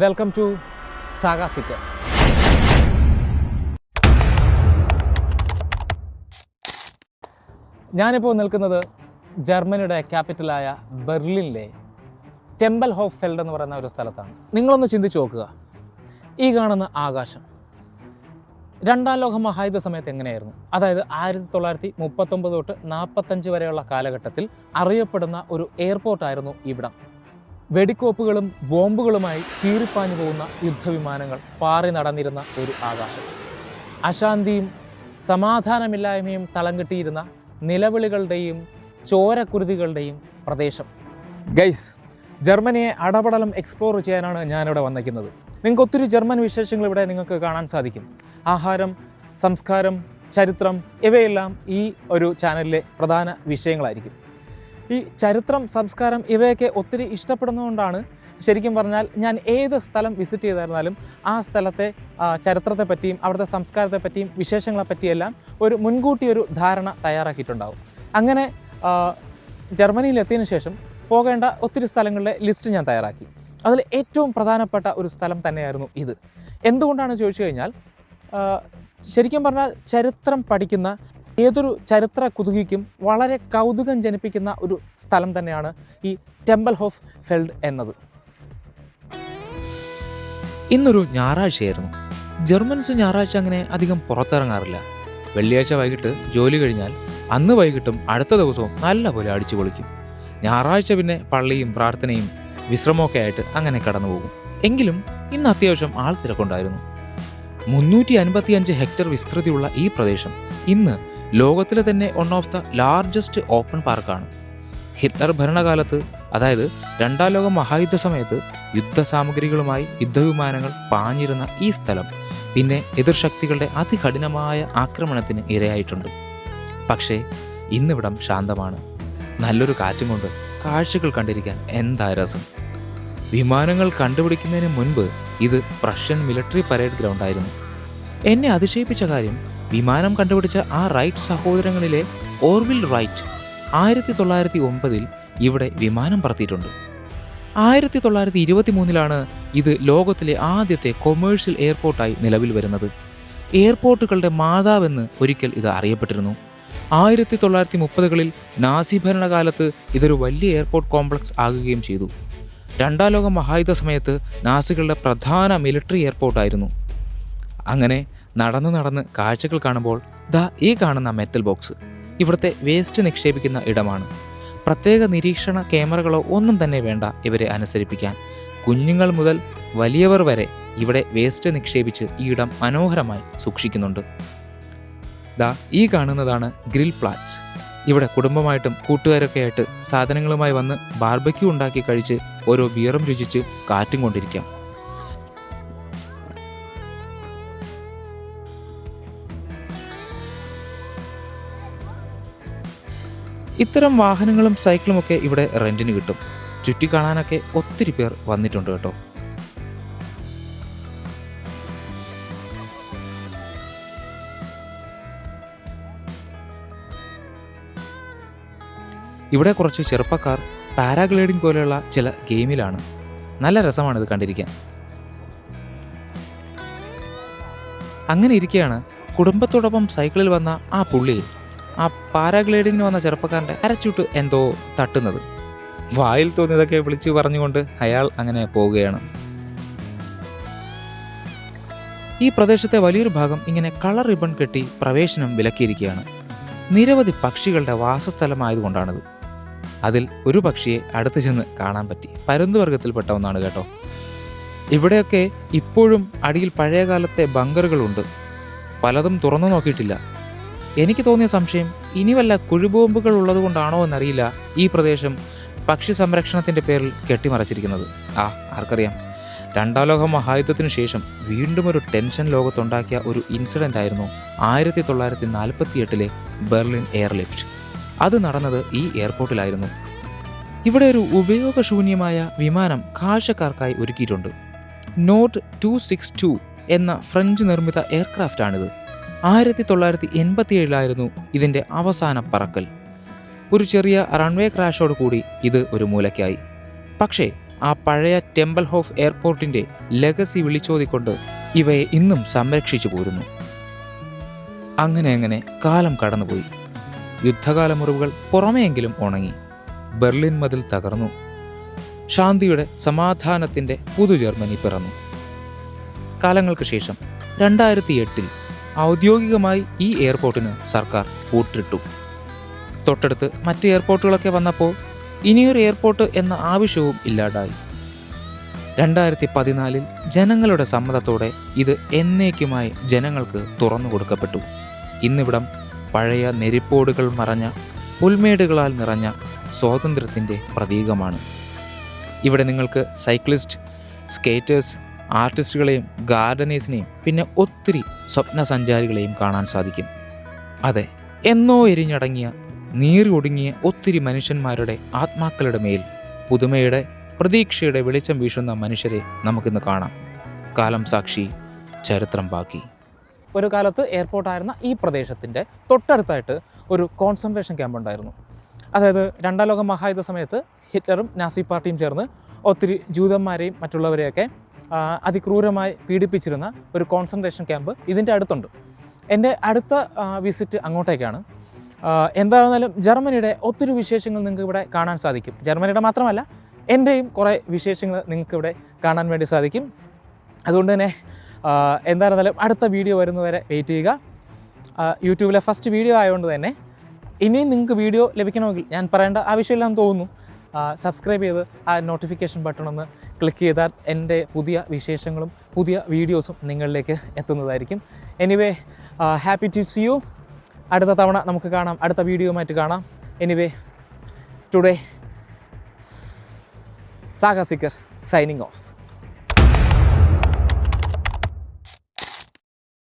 Welcome to saga സിക്കർ. ഞാനിപ്പോൾ നിൽക്കുന്നത് ജർമ്മനിയുടെ ക്യാപിറ്റലായ ബെർലിനിലെ ടെമ്പിൾ ഹോഫ് ഫെൽഡ് എന്ന് പറയുന്ന ഒരു സ്ഥലത്താണ്. നിങ്ങളൊന്ന് ചിന്തിച്ച് നോക്കുക, ഈ കാണുന്ന ആകാശം രണ്ടാം ലോക മഹായുദ്ധ സമയത്ത് എങ്ങനെയായിരുന്നു? അതായത് 1939 തൊട്ട് 45 വരെയുള്ള കാലഘട്ടത്തിൽ അറിയപ്പെടുന്ന ഒരു എയർപോർട്ടായിരുന്നു ഇവിടം. വെടിക്കോപ്പുകളും ബോംബുകളുമായി ചീറിപ്പാഞ്ഞു പോകുന്ന യുദ്ധവിമാനങ്ങൾ പാറി നടന്നിരുന്ന ഒരു ആകാശം. അശാന്തിയും സമാധാനമില്ലായ്മയും തളം കെട്ടിയിരുന്ന നിലവിളികളുടെയും ചോരക്കുരുതികളുടെയും പ്രദേശം. ഗൈസ്, ജർമ്മനിയെ അടപടലം എക്സ്പ്ലോർ ചെയ്യാനാണ് ഞാനിവിടെ വന്നിരിക്കുന്നത്. നിങ്ങൾക്ക് ഒത്തിരി ജർമ്മൻ വിശേഷങ്ങൾ ഇവിടെ നിങ്ങൾക്ക് കാണാൻ സാധിക്കും. ആഹാരം, സംസ്കാരം, ചരിത്രം ഇവയെല്ലാം ഈ ഒരു ചാനലിലെ പ്രധാന വിഷയങ്ങളായിരിക്കും. ഈ ചരിത്രം, സംസ്കാരം ഇവയൊക്കെ ഒത്തിരി ഇഷ്ടപ്പെടുന്നതുകൊണ്ടാണ് ശരിക്കും പറഞ്ഞാൽ ഞാൻ ഏത് സ്ഥലം വിസിറ്റ് ചെയ്തായിരുന്നാലും ആ സ്ഥലത്തെ ചരിത്രത്തെ പറ്റിയും അവിടുത്തെ സംസ്കാരത്തെ പറ്റിയും വിശേഷങ്ങളെ പറ്റിയെല്ലാം ഒരു മുൻകൂട്ടി ഒരു ധാരണ തയ്യാറാക്കിയിട്ടുണ്ടാവും. അങ്ങനെ ജർമ്മനിയിലെത്തിയതിനു ശേഷം പോകേണ്ട ഒത്തിരി സ്ഥലങ്ങളുടെ ലിസ്റ്റ് ഞാൻ തയ്യാറാക്കി. അതിൽ ഏറ്റവും പ്രധാനപ്പെട്ട ഒരു സ്ഥലം തന്നെയായിരുന്നു ഇത്. എന്തുകൊണ്ടാണ് ചോദിച്ചു കഴിഞ്ഞാൽ, ശരിക്കും പറഞ്ഞാൽ ചരിത്രം പഠിക്കുന്ന ഏതൊരു ചരിത്ര കുതുകിക്കും വളരെ കൗതുകം ജനിപ്പിക്കുന്ന ഒരു സ്ഥലം തന്നെയാണ് ഈ ടെമ്പിൾ ഹോഫ് ഫെൽഡ് എന്നത്. ഇന്നൊരു ഞായറാഴ്ചയായിരുന്നു. ജർമ്മൻസ് ഞായറാഴ്ച അങ്ങനെ അധികം പുറത്തിറങ്ങാറില്ല. വെള്ളിയാഴ്ച വൈകിട്ട് ജോലി കഴിഞ്ഞാൽ അന്ന് വൈകിട്ടും അടുത്ത ദിവസവും നല്ലപോലെ അടിച്ചു പൊളിക്കും. ഞായറാഴ്ച പിന്നെ പള്ളിയും പ്രാർത്ഥനയും വിശ്രമമൊക്കെ ആയിട്ട് അങ്ങനെ കടന്നു പോകും. എങ്കിലും ഇന്ന് അത്യാവശ്യം ആൾ തിരക്കുണ്ടായിരുന്നു. 355 ഹെക്ടർ വിസ്തൃതിയുള്ള ഈ പ്രദേശം ഇന്ന് ലോകത്തിലെ തന്നെ one of the largest open പാർക്കാണ്. ഹിറ്റ്ലർ ഭരണകാലത്ത്, അതായത് രണ്ടാം ലോക മഹായുദ്ധ സമയത്ത് യുദ്ധസാമഗ്രികളുമായി യുദ്ധവിമാനങ്ങൾ പാഞ്ഞിരുന്ന ഈ സ്ഥലം പിന്നെ എതിർശക്തികളുടെ അതികഠിനമായ ആക്രമണത്തിന് ഇരയായിട്ടുണ്ട്. പക്ഷേ ഇന്നിവിടം ശാന്തമാണ്. നല്ലൊരു കാറ്റും കൊണ്ട് കാഴ്ചകൾ കണ്ടിരിക്കാൻ എന്താ രസം. വിമാനങ്ങൾ കണ്ടുപിടിക്കുന്നതിന് മുൻപ് ഇത് പ്രഷ്യൻ മിലിറ്ററി പരേഡ് ഗ്രൗണ്ടായിരുന്നു. എന്നെ അതിശയിപ്പിച്ച കാര്യം, വിമാനം കണ്ടുപിടിച്ച ആ റൈറ്റ് സഹോദരങ്ങളിലെ ഓർവിൽ റൈറ്റ് 1909 ഇവിടെ വിമാനം പറത്തിയിട്ടുണ്ട്. 1923 ഇത് ലോകത്തിലെ ആദ്യത്തെ കൊമേഴ്ഷ്യൽ എയർപോർട്ടായി നിലവിൽ വരുന്നത്. എയർപോർട്ടുകളുടെ മാതാവെന്ന് ഒരിക്കൽ ഇത് അറിയപ്പെട്ടിരുന്നു. 1930കളിൽ നാസി ഭരണകാലത്ത് ഇതൊരു വലിയ എയർപോർട്ട് കോംപ്ലക്സ് ആകുകയും ചെയ്തു. രണ്ടാം ലോക മഹായുദ്ധ സമയത്ത് നാസികളുടെ പ്രധാന മിലിറ്ററി എയർപോർട്ടായിരുന്നു. അങ്ങനെ നടന്ന് കാഴ്ചകൾ കാണുമ്പോൾ ഈ കാണുന്ന മെറ്റൽ ബോക്സ് ഇവിടുത്തെ വേസ്റ്റ് നിക്ഷേപിക്കുന്ന ഇടമാണ്. പ്രത്യേക നിരീക്ഷണ ക്യാമറകളോ ഒന്നും തന്നെ വേണ്ട ഇവരെ അനുസരിപ്പിക്കാൻ. കുഞ്ഞുങ്ങൾ മുതൽ വലിയവർ വരെ ഇവിടെ വേസ്റ്റ് നിക്ഷേപിച്ച് ഈ ഇടം മനോഹരമായി സൂക്ഷിക്കുന്നുണ്ട്. ഈ കാണുന്നതാണ് ഗ്രിൽ പ്ലാറ്റ്സ്. ഇവിടെ കുടുംബമായിട്ടും കൂട്ടുകാരൊക്കെ ആയിട്ട് സാധനങ്ങളുമായി വന്ന് ബാർബക്യൂ ഉണ്ടാക്കി കഴിച്ച് ഓരോ ബിയറും രുചിച്ച് കാറ്റും കൊണ്ടിരിക്കാം. ഇത്തരം വാഹനങ്ങളും സൈക്കിളുമൊക്കെ ഇവിടെ റെന്റിന് കിട്ടും. ചുറ്റിക്കാണാനൊക്കെ ഒത്തിരി പേർ വന്നിട്ടുണ്ട് കേട്ടോ. ഇവിടെ കുറച്ച് ചെറുപ്പക്കാർ പാരാഗ്ലൈഡിംഗ് പോലെയുള്ള ചില ഗെയിമിലാണ്. നല്ല രസമാണിത് കണ്ടിരിക്കാൻ. അങ്ങനെ ഇരിക്കുകയാണ് കുടുംബത്തോടൊപ്പം സൈക്കിളിൽ വന്ന ആ പുള്ളിയെ ആ പാരാഗ്ലൈഡിങ്ങിന് വന്ന ചെറുപ്പക്കാരൻ്റെ പാരച്യൂട്ട് എന്തോ തട്ടുന്നത്. വായിൽ തോന്നിയതൊക്കെ വിളിച്ചു പറഞ്ഞുകൊണ്ട് അയാൾ അങ്ങനെ പോവുകയാണ്. ഈ പ്രദേശത്തെ വലിയൊരു ഭാഗം ഇങ്ങനെ കളർ റിബൺ കെട്ടി പ്രവേശനം വിലക്കിയിരിക്കുകയാണ്. നിരവധി പക്ഷികളുടെ വാസസ്ഥലമായതുകൊണ്ടാണിത്. അതിൽ ഒരു പക്ഷിയെ അടുത്ത് ചെന്ന് കാണാൻ പറ്റി. പരുന്തുവർഗത്തിൽപ്പെട്ട ഒന്നാണ് കേട്ടോ. ഇവിടെയൊക്കെ ഇപ്പോഴും അടിയിൽ പഴയകാലത്തെ ബങ്കറുകളുണ്ട്. പലതും തുറന്നു നോക്കിയിട്ടില്ല. എനിക്ക് തോന്നിയ സംശയം, ഇനി വല്ല കുഴിബോംബുകൾ ഉള്ളത് കൊണ്ടാണോ എന്നറിയില്ല ഈ പ്രദേശം പക്ഷി സംരക്ഷണത്തിൻ്റെ പേരിൽ കെട്ടിമറച്ചിരിക്കുന്നത്. ആർക്കറിയാം. രണ്ടാം ലോക മഹായുദ്ധത്തിനു ശേഷം വീണ്ടും ഒരു ടെൻഷൻ ലോകത്തുണ്ടാക്കിയ ഒരു ഇൻസിഡൻ്റ് ആയിരുന്നു 1948 ബെർലിൻ എയർലിഫ്റ്റ്. അത് നടന്നത് ഈ എയർപോർട്ടിലായിരുന്നു. ഇവിടെ ഒരു ഉപയോഗശൂന്യമായ വിമാനം കാഴ്ചക്കാർക്കായി ഒരുക്കിയിട്ടുണ്ട്. നോട്ട് 262 എന്ന ഫ്രഞ്ച് നിർമ്മിത എയർക്രാഫ്റ്റാണിത്. 1987 ഇതിൻ്റെ അവസാന പറക്കൽ. ഒരു ചെറിയ റൺവേ ക്രാഷോട് കൂടി ഇത് ഒരു മൂലയ്ക്കായി. പക്ഷേ ആ പഴയ ടെമ്പിൾഹോഫ് എയർപോർട്ടിൻ്റെ ലെഗസി വിളിച്ചോതിക്കൊണ്ട് ഇവയെ ഇന്നും സംരക്ഷിച്ചു പോരുന്നു. അങ്ങനെ കാലം കടന്നുപോയി. യുദ്ധകാല മുറിവുകൾ പുറമെയെങ്കിലും ഉണങ്ങി. ബെർലിൻ മതിൽ തകർന്നു. ശാന്തിയുടെ സമാധാനത്തിൻ്റെ പുതു ജർമ്മനി പിറന്നു. കാലങ്ങൾക്ക് ശേഷം 2008 ഔദ്യോഗികമായി ഈ എയർപോർട്ടിന് സർക്കാർ പൂട്ടിട്ടു. തൊട്ടടുത്ത് മറ്റ് എയർപോർട്ടുകളൊക്കെ വന്നപ്പോൾ ഇനിയൊരു എയർപോർട്ട് എന്ന ആവശ്യവും ഇല്ലാതായി. 2014 ജനങ്ങളുടെ സമ്മതത്തോടെ ഇത് എന്നേക്കുമായി ജനങ്ങൾക്ക് തുറന്നു കൊടുക്കപ്പെട്ടു. ഇന്നിവിടം പഴയ നെരിപ്പോടുകൾ മറഞ്ഞ പുൽമേടുകളാൽ നിറഞ്ഞ സ്വാതന്ത്ര്യത്തിൻ്റെ പ്രതീകമാണ്. ഇവിടെ നിങ്ങൾക്ക് സൈക്ലിസ്റ്റ്, സ്കേറ്റേഴ്സ്, ആർട്ടിസ്റ്റുകളെയും ഗാർഡനേഴ്സിനെയും പിന്നെ ഒത്തിരി സ്വപ്നസഞ്ചാരികളെയും കാണാൻ സാധിക്കും. അതെ, എന്നോ എരിഞ്ഞടങ്ങിയ നീറി ഒടുങ്ങിയ ഒത്തിരി മനുഷ്യന്മാരുടെ ആത്മാക്കളുടെ മേൽ പുതുമയുടെ പ്രതീക്ഷയുടെ വെളിച്ചം വീശുന്ന മനുഷ്യരെ നമുക്കിന്ന് കാണാം. കാലം സാക്ഷി, ചരിത്രം ബാക്കി. ഒരു കാലത്ത് എയർപോർട്ടായിരുന്ന ഈ പ്രദേശത്തിൻ്റെ തൊട്ടടുത്തായിട്ട് ഒരു കോൺസെൻട്രേഷൻ ക്യാമ്പ് ഉണ്ടായിരുന്നു. അതായത് 2ാം ലോക മഹായുദ്ധ സമയത്ത് ഹിറ്റ്ലറും നാസി പാർട്ടിയും ചേർന്ന് ഒത്തിരി ജൂതന്മാരെയും മറ്റുള്ളവരെയൊക്കെ അതിക്രൂരമായി പീഡിപ്പിച്ചിരുന്ന ഒരു കോൺസെൻട്രേഷൻ ക്യാമ്പ് ഇതിൻ്റെ അടുത്തുണ്ട്. എൻ്റെ അടുത്ത വിസിറ്റ് അങ്ങോട്ടേക്കാണ്. എന്തായിരുന്നാലും ജർമ്മനിയുടെ ഒത്തിരി വിശേഷങ്ങൾ നിങ്ങൾക്ക് ഇവിടെ കാണാൻ സാധിക്കും. ജർമ്മനിയുടെ മാത്രമല്ല, എൻ്റെയും കുറേ വിശേഷങ്ങൾ നിങ്ങൾക്ക് ഇവിടെ കാണാൻ വേണ്ടി സാധിക്കും. അതുകൊണ്ട് തന്നെ എന്തായിരുന്നാലും അടുത്ത വീഡിയോ വരുന്നവരെ വെയിറ്റ് ചെയ്യുക. യൂട്യൂബിലെ ഫസ്റ്റ് വീഡിയോ ആയതുകൊണ്ട് തന്നെ ഇനിയും നിങ്ങൾക്ക് വീഡിയോ ലഭിക്കണമെങ്കിൽ ഞാൻ പറയേണ്ട ആവശ്യമില്ലെന്ന് തോന്നുന്നു. സബ്സ്ക്രൈബ് ചെയ്ത് ആ നോട്ടിഫിക്കേഷൻ ബട്ടൺ ഒന്ന് ക്ലിക്ക് ചെയ്താൽ എൻ്റെ പുതിയ വിശേഷങ്ങളും പുതിയ വീഡിയോസും നിങ്ങളിലേക്ക് എത്തുന്നതായിരിക്കും. Anyway, happy to see you. അടുത്ത തവണ നമുക്ക് കാണാം, അടുത്ത വീഡിയോയുമായിട്ട് കാണാം. Anyway, today saga seeker signing of.